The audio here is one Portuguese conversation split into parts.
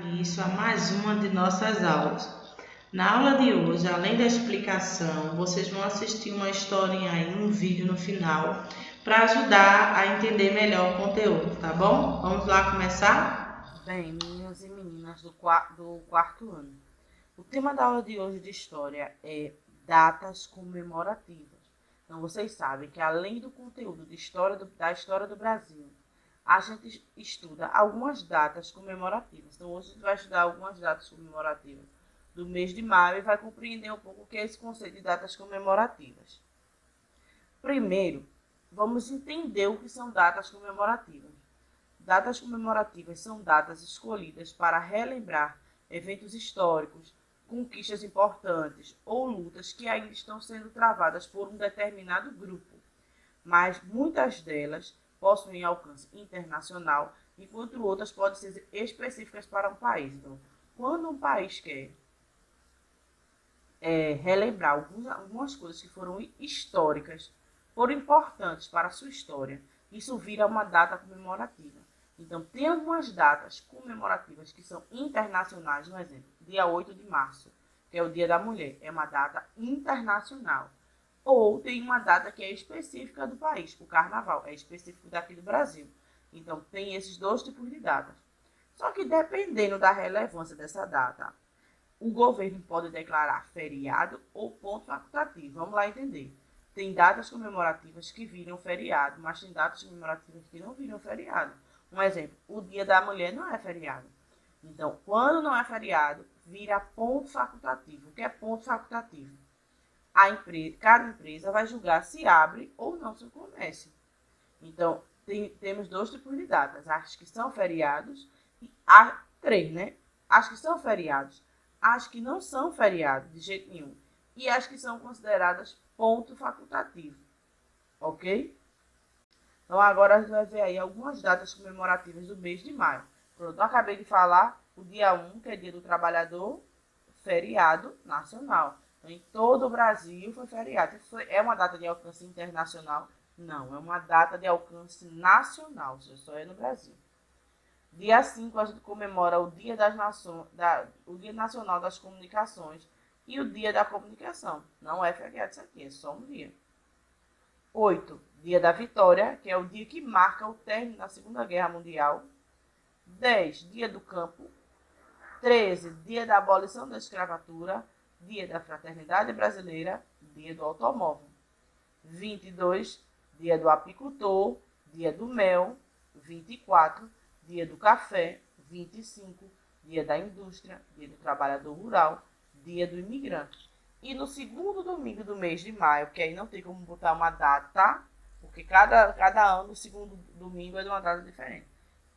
início a mais uma de nossas aulas. Na aula de hoje, além da explicação, vocês vão assistir uma historinha aí, um vídeo no final, para ajudar a entender melhor o conteúdo, tá bom? Vamos lá começar? Bem, meninos e meninas do quarto ano, o tema da aula de hoje de história é datas comemorativas. Então, vocês sabem que além do conteúdo de da história do Brasil, a gente estuda algumas datas comemorativas. Então, hoje a gente vai estudar algumas datas comemorativas do mês de maio e vai compreender um pouco o que é esse conceito de datas comemorativas. Primeiro, vamos entender o que são datas comemorativas. Datas comemorativas são datas escolhidas para relembrar eventos históricos, conquistas importantes ou lutas que ainda estão sendo travadas por um determinado grupo, mas muitas delas possuem alcance internacional, enquanto outras podem ser específicas para um país. Então, quando um país quer relembrar algumas coisas que foram históricas, foram importantes para a sua história, isso vira uma data comemorativa. Então, tem algumas datas comemorativas que são internacionais, por exemplo, dia 8 de março, que é o Dia da Mulher, é uma data internacional. Ou tem uma data que é específica do país, o Carnaval, é específico daqui do Brasil. Então, tem esses dois tipos de datas. Só que dependendo da relevância dessa data, o governo pode declarar feriado ou ponto facultativo. Vamos lá entender. Tem datas comemorativas que viram feriado, mas tem datas comemorativas que não viram feriado. Um exemplo, o Dia da Mulher não é feriado. Então, quando não é feriado, vira ponto facultativo. O que é ponto facultativo? Cada empresa vai julgar se abre ou não seu comércio. Então, temos dois tipos de datas. As que são feriados e três, né? As que são feriados, as que não são feriados de jeito nenhum e as que são consideradas ponto facultativo. Ok? Então, agora a gente vai ver aí algumas datas comemorativas do mês de maio. Pronto, eu acabei de falar o dia 1, que é Dia do Trabalhador, feriado nacional. Então, em todo o Brasil foi feriado. É uma data de alcance internacional? Não, é uma data de alcance nacional, só é no Brasil. Dia 5 a gente comemora o Dia o Dia Nacional das Comunicações e o Dia da Comunicação. Não é feriado isso aqui, é só um dia. 8, Dia da Vitória, que é o dia que marca o término da Segunda Guerra Mundial. 10, Dia do Campo. 13, Dia da Abolição da Escravatura. Dia da Fraternidade Brasileira. Dia do Automóvel. 22, Dia do Apicultor. Dia do Mel. 24, Dia do Café. 25, Dia da Indústria. Dia do Trabalhador Rural. Dia do Imigrante. E no segundo domingo do mês de maio, que aí não tem como botar uma data, porque cada ano o segundo domingo é de uma data diferente,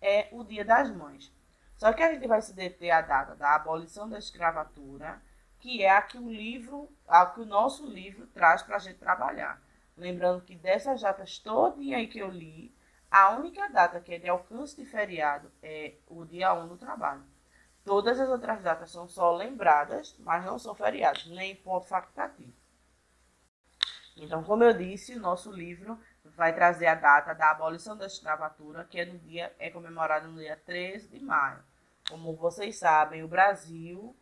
é o Dia das Mães. Só que a gente vai se deter à data da abolição da escravatura, que é a que o nosso livro traz para a gente trabalhar. Lembrando que dessas datas todinha aí que eu li, a única data que é de alcance de feriado é o dia 1 do trabalho. Todas as outras datas são só lembradas, mas não são feriados, nem ponto facultativo. Então, como eu disse, o nosso livro vai trazer a data da abolição da escravatura, que é comemorada no dia 13 de maio. Como vocês sabem, o Brasil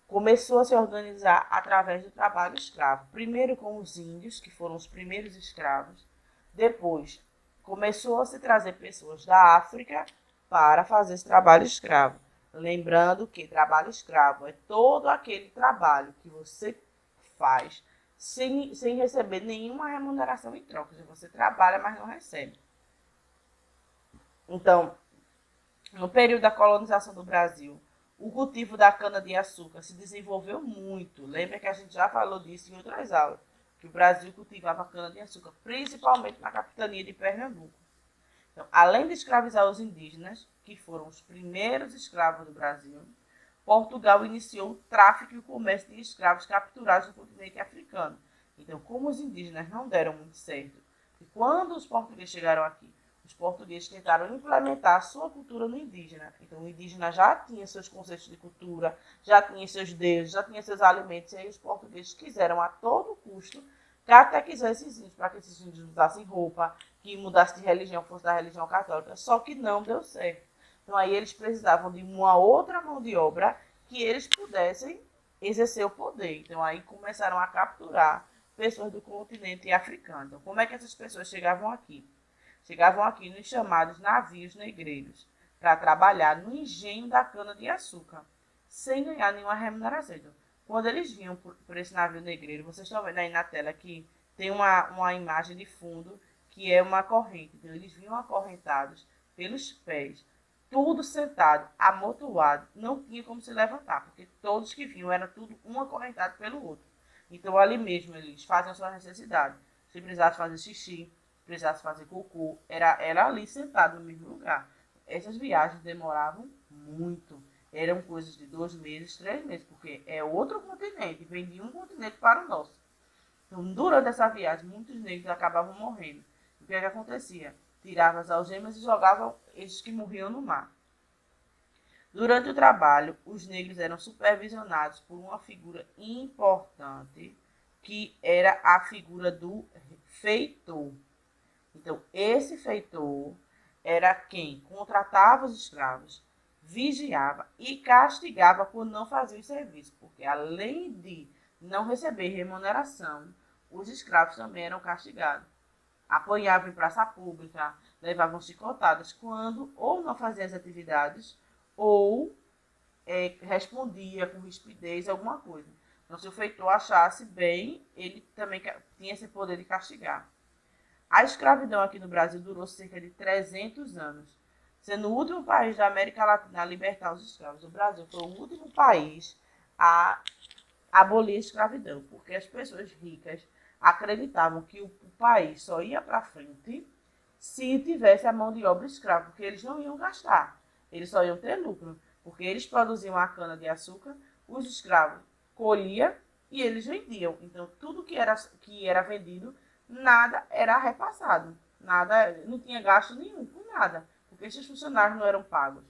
começou a se organizar através do trabalho escravo. Primeiro com os índios, que foram os primeiros escravos. Depois, começou a se trazer pessoas da África para fazer esse trabalho escravo. Lembrando que trabalho escravo é todo aquele trabalho que você faz sem receber nenhuma remuneração em troca. Você trabalha, mas não recebe. Então, no período da colonização do Brasil, o cultivo da cana-de-açúcar se desenvolveu muito. Lembra que a gente já falou disso em outras aulas, que o Brasil cultivava cana-de-açúcar, principalmente na capitania de Pernambuco. Então, além de escravizar os indígenas, que foram os primeiros escravos do Brasil, Portugal iniciou o tráfico e o comércio de escravos capturados no continente africano. Então, como os indígenas não deram muito certo, e quando os portugueses chegaram aqui, os portugueses tentaram implementar a sua cultura no indígena. Então, o indígena já tinha seus conceitos de cultura, já tinha seus deuses, já tinha seus alimentos, e aí os portugueses quiseram a todo custo catequizar esses índios, para que esses índios usassem roupa, que mudasse de religião, fosse da religião católica, só que não deu certo. Então aí eles precisavam de uma outra mão de obra que eles pudessem exercer o poder. Então aí começaram a capturar pessoas do continente africano. Então, como é que essas pessoas chegavam aqui? Chegavam aqui nos chamados navios negreiros para trabalhar no engenho da cana-de-açúcar, sem ganhar nenhuma remuneração. Então, quando eles vinham por esse navio negreiro, vocês estão vendo aí na tela que tem uma imagem de fundo que é uma corrente. Então, eles vinham acorrentados pelos pés, tudo sentado, amontoado, não tinha como se levantar, porque todos que vinham eram tudo um acorrentado pelo outro. Então, ali mesmo, eles faziam a sua necessidade. Se precisasse fazer xixi, se precisasse fazer cocô, era ali sentado no mesmo lugar. Essas viagens demoravam muito. Eram coisas de 2 meses, 3 meses, porque é outro continente, vem de um continente para o nosso. Então, durante essa viagem, muitos negros acabavam morrendo. O que é que acontecia? Tiravam as algemas e jogavam esses que morriam no mar. Durante o trabalho, os negros eram supervisionados por uma figura importante, que era a figura do feitor. Então, esse feitor era quem contratava os escravos, vigiava e castigava por não fazer o serviço, porque além de não receber remuneração, os escravos também eram castigados. Apanhavam em praça pública, levavam chicotadas quando ou não faziam as atividades ou respondia com rispidez alguma coisa. Então, se o feitor achasse bem, ele também tinha esse poder de castigar. A escravidão aqui no Brasil durou cerca de 300 anos, sendo o último país da América Latina a libertar os escravos. O Brasil foi o último país a abolir a escravidão, porque as pessoas ricas acreditavam que o país só ia para frente se tivesse a mão de obra escrava, porque eles não iam gastar, eles só iam ter lucro, porque eles produziam a cana-de-açúcar, os escravos colhiam e eles vendiam. Então, tudo que era vendido, nada era repassado, nada, não tinha gasto nenhum com nada, porque esses funcionários não eram pagos.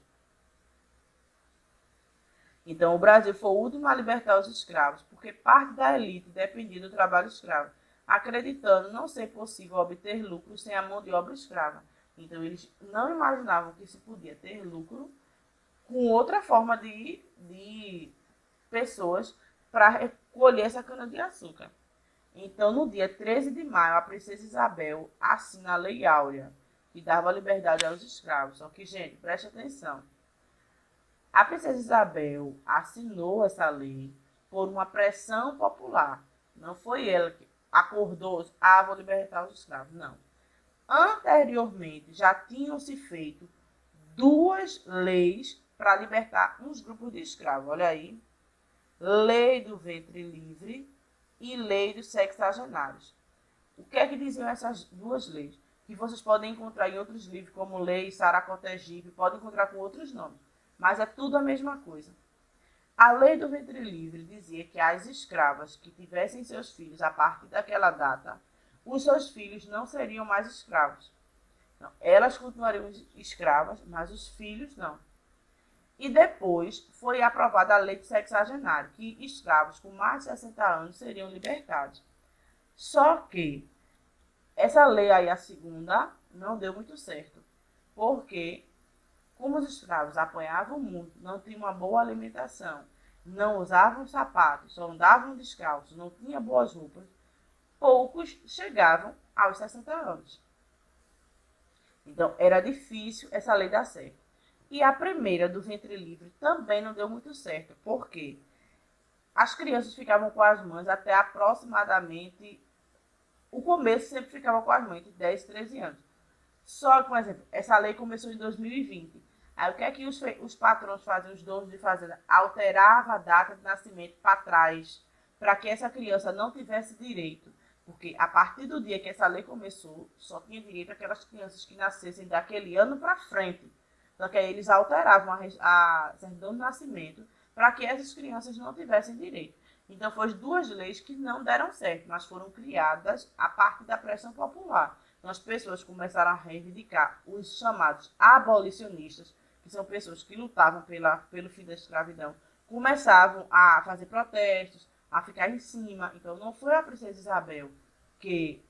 Então, o Brasil foi o último a libertar os escravos, porque parte da elite dependia do trabalho escravo, acreditando não ser possível obter lucro sem a mão de obra escrava. Então, eles não imaginavam que se podia ter lucro com outra forma de pessoas para recolher essa cana-de-açúcar. Então, no dia 13 de maio, a princesa Isabel assina a Lei Áurea, que dava liberdade aos escravos. Só que, gente, preste atenção. A princesa Isabel assinou essa lei por uma pressão popular. Não foi ela que acordou, vou libertar os escravos. Não. Anteriormente, já tinham se feito 2 leis para libertar uns grupos de escravos. Olha aí. Lei do ventre livre e lei dos sexagenários. O que é que diziam essas 2 leis? Que vocês podem encontrar em outros livros, como Lei Saracotegipe, podem encontrar com outros nomes. Mas é tudo a mesma coisa. A lei do ventre livre dizia que as escravas que tivessem seus filhos a partir daquela data, os seus filhos não seriam mais escravos. Então, elas continuariam escravas, mas os filhos não. E depois foi aprovada a lei de sexagenário, que escravos com mais de 60 anos seriam libertados. Só que essa lei aí, a segunda, não deu muito certo, porque como os escravos apanhavam muito, não tinham uma boa alimentação, não usavam sapatos, só andavam descalços, não tinham boas roupas, poucos chegavam aos 60 anos. Então, era difícil essa lei dar certo. E a primeira, do ventre livre, também não deu muito certo, porque as crianças ficavam com as mães até aproximadamente, o começo sempre ficava com as mães, de 10, 13 anos. Só que, por exemplo, essa lei começou em 2020. Aí o que é que os patrões faziam, os donos de fazenda? Alterava a data de nascimento para trás, para que essa criança não tivesse direito. Porque a partir do dia que essa lei começou, só tinha direito aquelas crianças que nascessem daquele ano para frente. Só que aí eles alteravam a certidão de nascimento para que essas crianças não tivessem direito. Então, foram 2 leis que não deram certo, mas foram criadas a partir da pressão popular. Então, as pessoas começaram a reivindicar os chamados abolicionistas, que são pessoas que lutavam pelo fim da escravidão, começavam a fazer protestos, a ficar em cima. Então, não foi a princesa Isabel que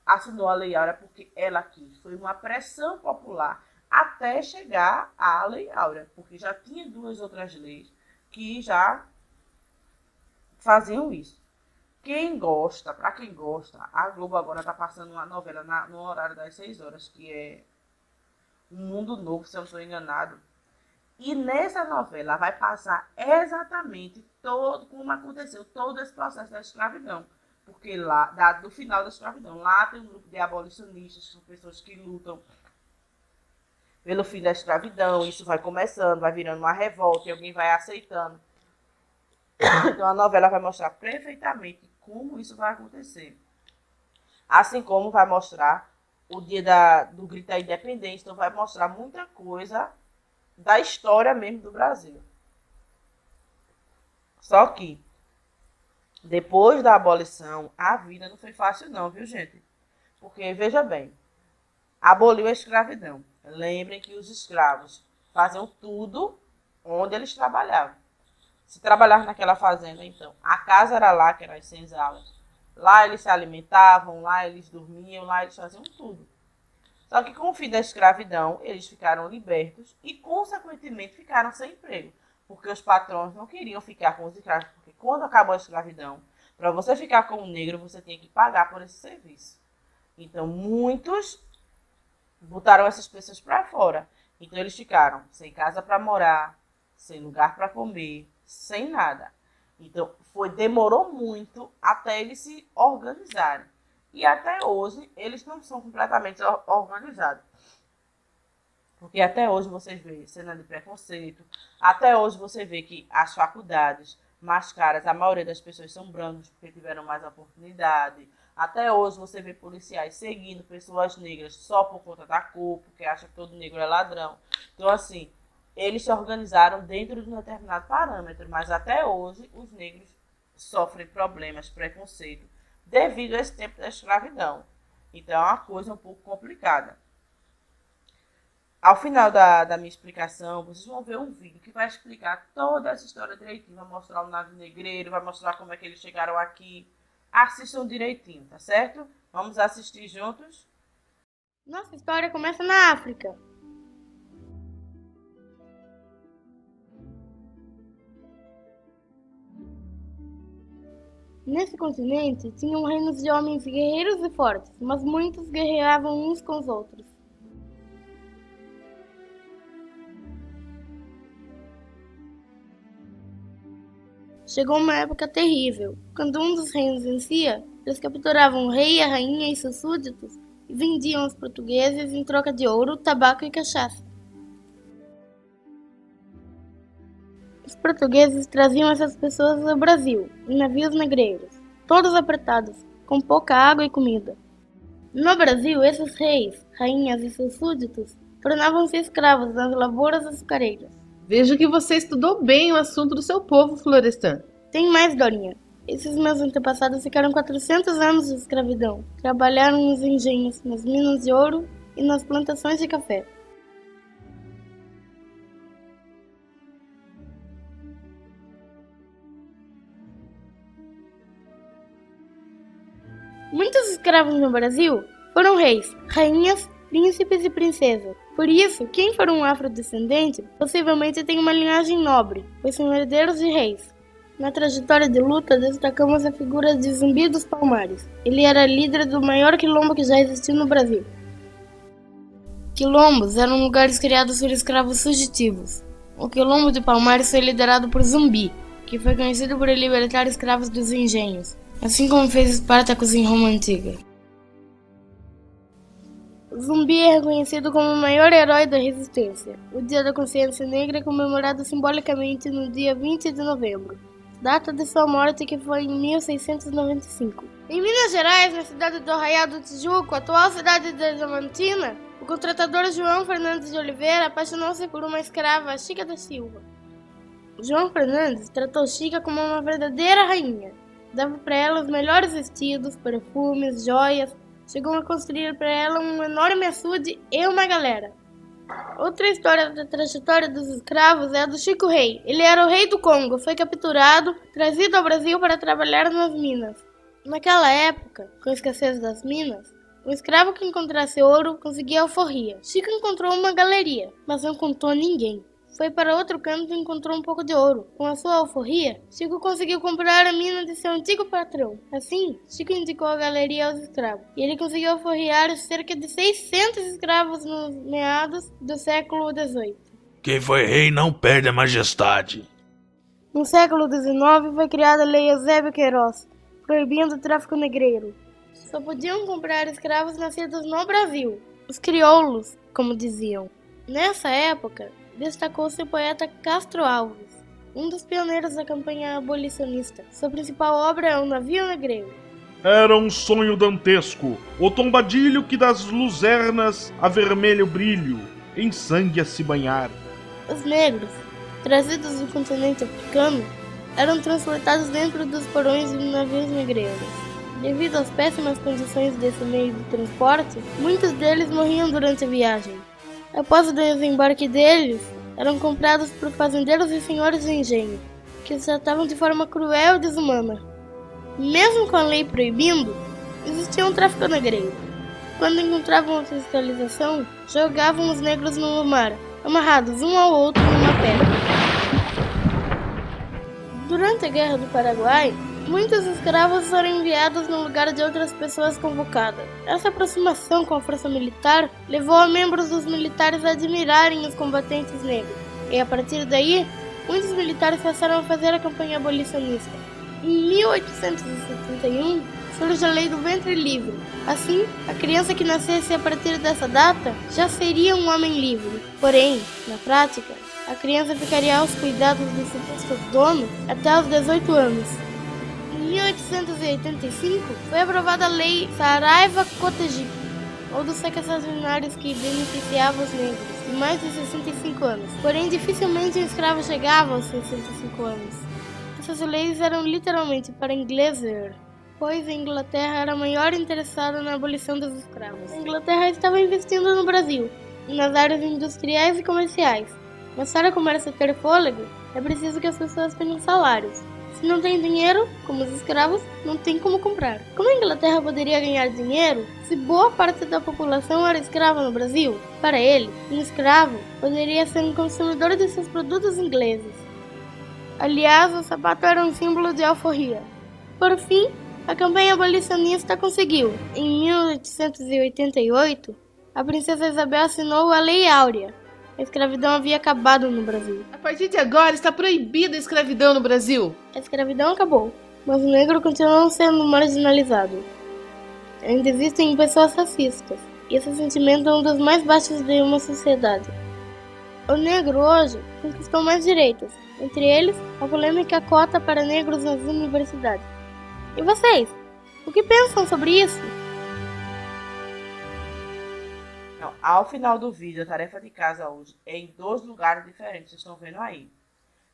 assinou a Lei Áurea porque ela quis. Foi uma pressão popular. até chegar à Lei Áurea, porque já tinha 2 outras leis que já faziam isso. Para quem gosta, a Globo agora está passando uma novela no horário das 6 horas, que é Um Mundo Novo, se eu não estou enganado. E nessa novela vai passar exatamente como aconteceu todo esse processo da escravidão. Porque lá, do final da escravidão, lá tem um grupo de abolicionistas, que são pessoas que lutam pelo fim da escravidão. Isso vai começando, vai virando uma revolta e alguém vai aceitando. Então a novela vai mostrar perfeitamente como isso vai acontecer. Assim como vai mostrar o dia do grito da independência. Então vai mostrar muita coisa da história mesmo do Brasil. Só que, depois da abolição, a vida não foi fácil não, viu, gente? Porque, veja bem, aboliu a escravidão. Lembrem que os escravos faziam tudo onde eles trabalhavam. Se trabalhavam naquela fazenda, então, a casa era lá, que eram as senzalas. Lá eles se alimentavam, lá eles dormiam, lá eles faziam tudo. Só que com o fim da escravidão, eles ficaram libertos e, consequentemente, ficaram sem emprego. Porque os patrões não queriam ficar com os escravos. Porque quando acabou a escravidão, para você ficar com um negro, você tinha que pagar por esse serviço. Então, muitos botaram essas pessoas para fora. Então, eles ficaram sem casa para morar, sem lugar para comer, sem nada. Então, demorou muito até eles se organizarem. E até hoje, eles não são completamente organizados. Porque até hoje você vê cena de preconceito. Até hoje você vê que as faculdades mais caras, a maioria das pessoas são brancos porque tiveram mais oportunidade. Até hoje você vê policiais seguindo pessoas negras só por conta da cor, porque acham que todo negro é ladrão. Então, assim, eles se organizaram dentro de um determinado parâmetro. Mas até hoje os negros sofrem problemas, preconceito, devido a esse tempo da escravidão. Então é uma coisa um pouco complicada. Ao final da minha explicação, vocês vão ver um vídeo que vai explicar toda essa história direitinho. Vai mostrar o navio negreiro, vai mostrar como é que eles chegaram aqui. Assistam direitinho, tá certo? Vamos assistir juntos? Nossa história começa na África. Nesse continente, tinham reinos de homens guerreiros e fortes, mas muitos guerreavam uns com os outros. Chegou uma época terrível, quando um dos reinos vencia, eles capturavam o rei, a rainha e seus súditos e vendiam aos portugueses em troca de ouro, tabaco e cachaça. Os portugueses traziam essas pessoas ao Brasil, em navios negreiros, todos apertados, com pouca água e comida. No Brasil, esses reis, rainhas e seus súditos tornavam-se escravos nas lavouras açucareiras. Vejo que você estudou bem o assunto do seu povo, Florestan. Tem mais, Dorinha. Esses meus antepassados ficaram 400 anos de escravidão. Trabalharam nos engenhos, nas minas de ouro e nas plantações de café. Muitos escravos no Brasil foram reis, rainhas, príncipes e princesas. Por isso, quem for um afrodescendente possivelmente tem uma linhagem nobre, pois são herdeiros de reis. Na trajetória de luta, destacamos a figura de Zumbi dos Palmares. Ele era líder do maior quilombo que já existiu no Brasil. Quilombos eram lugares criados por escravos fugitivos. O quilombo de Palmares foi liderado por Zumbi, que foi conhecido por libertar escravos dos engenhos, assim como fez Espartacus em Roma Antiga. Zumbi é reconhecido como o maior herói da resistência. O Dia da Consciência Negra é comemorado simbolicamente no dia 20 de novembro, data de sua morte, que foi em 1695. Em Minas Gerais, na cidade do Arraial do Tijuco, atual cidade de Diamantina, o contratador João Fernandes de Oliveira apaixonou-se por uma escrava, Chica da Silva. João Fernandes tratou Chica como uma verdadeira rainha. Dava para ela os melhores vestidos, perfumes, joias. Chegou a construir para ela um enorme açude e uma galera. Outra história da trajetória dos escravos é a do Chico Rei. Ele era o rei do Congo, foi capturado, trazido ao Brasil para trabalhar nas minas. Naquela época, com a escassez das minas, O escravo que encontrasse ouro conseguia alforria. Chico encontrou uma galeria, mas não contou a ninguém. Foi para outro canto e encontrou um pouco de ouro. Com a sua alforria, Chico conseguiu comprar a mina de seu antigo patrão. Assim, Chico indicou a galeria aos escravos. E ele conseguiu alforriar cerca de 600 escravos nos meados do século XVIII. Quem foi rei não perde a majestade. No século XIX foi criada a Lei Eusébio Queiroz, proibindo o tráfico negreiro. Só podiam comprar escravos nascidos no Brasil, os crioulos, como diziam. Nessa época, destacou-se o poeta Castro Alves, um dos pioneiros da campanha abolicionista. Sua principal obra é O Navio Negreiro. Era um sonho dantesco, o tombadilho que das luzernas a vermelho brilho, em sangue a se banhar. Os negros, trazidos do continente africano, eram transportados dentro dos porões de navios negreiros. Devido às péssimas condições desse meio de transporte, muitos deles morriam durante a viagem. Após o desembarque deles, eram comprados por fazendeiros e senhores de engenho, que os tratavam de forma cruel e desumana. Mesmo com a lei proibindo, existia um tráfico negreiro. Quando encontravam a fiscalização, jogavam os negros no mar, amarrados um ao outro numa pedra. Durante a Guerra do Paraguai, muitos escravos foram enviados no lugar de outras pessoas convocadas. Essa aproximação com a força militar levou a membros dos militares a admirarem os combatentes negros. E a partir daí, muitos militares passaram a fazer a campanha abolicionista. Em 1871, surge a Lei do Ventre Livre. Assim, a criança que nascesse a partir dessa data já seria um homem livre. Porém, na prática, a criança ficaria aos cuidados do suposto dono até os 18 anos. Em 1885, foi aprovada a Lei Saraiva-Cotegipe, ou dos sequestracionários que beneficiava os negros de mais de 65 anos. Porém, dificilmente um escravo chegava aos 65 anos. Essas leis eram literalmente para ingleses, pois a Inglaterra era a maior interessada na abolição dos escravos. A Inglaterra estava investindo no Brasil, nas áreas industriais e comerciais. Mas para o comércio ter fôlego, é preciso que as pessoas tenham salários. Se não tem dinheiro, como os escravos, não tem como comprar. Como a Inglaterra poderia ganhar dinheiro se boa parte da população era escrava no Brasil? Para ele, um escravo poderia ser um consumidor de seus produtos ingleses. Aliás, o sapato era um símbolo de alforria. Por fim, a campanha abolicionista conseguiu. Em 1888, a princesa Isabel assinou a Lei Áurea. A escravidão havia acabado no Brasil. A partir de agora está proibida a escravidão no Brasil. A escravidão acabou, mas o negro continua sendo marginalizado. Ainda existem pessoas racistas, e esse sentimento é um dos mais baixos de uma sociedade. O negro hoje conquistou mais direitos, entre eles a polêmica cota para negros nas universidades. E vocês? O que pensam sobre isso? Então, ao final do vídeo, a tarefa de casa hoje é em 2 lugares diferentes, vocês estão vendo aí.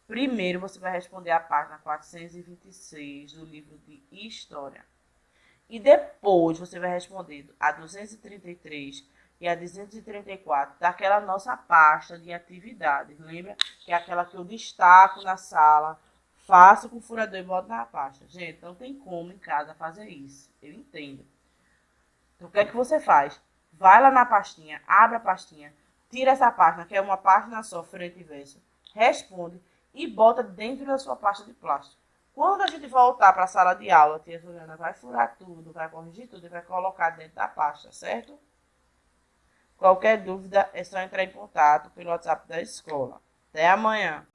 Primeiro, você vai responder a página 426 do livro de História. E depois, você vai responder a 233 e a 234 daquela nossa pasta de atividades. Lembra? Que é aquela que eu destaco na sala, faço com o furador e boto na pasta. Gente, não tem como em casa fazer isso. Eu entendo. Então, o que é que você faz? Vai lá na pastinha, abre a pastinha, tira essa página, que é uma página só, frente e verso, responde e bota dentro da sua pasta de plástico. Quando a gente voltar para a sala de aula, a tia Juliana vai furar tudo, vai corrigir tudo e vai colocar dentro da pasta, certo? Qualquer dúvida é só entrar em contato pelo WhatsApp da escola. Até amanhã!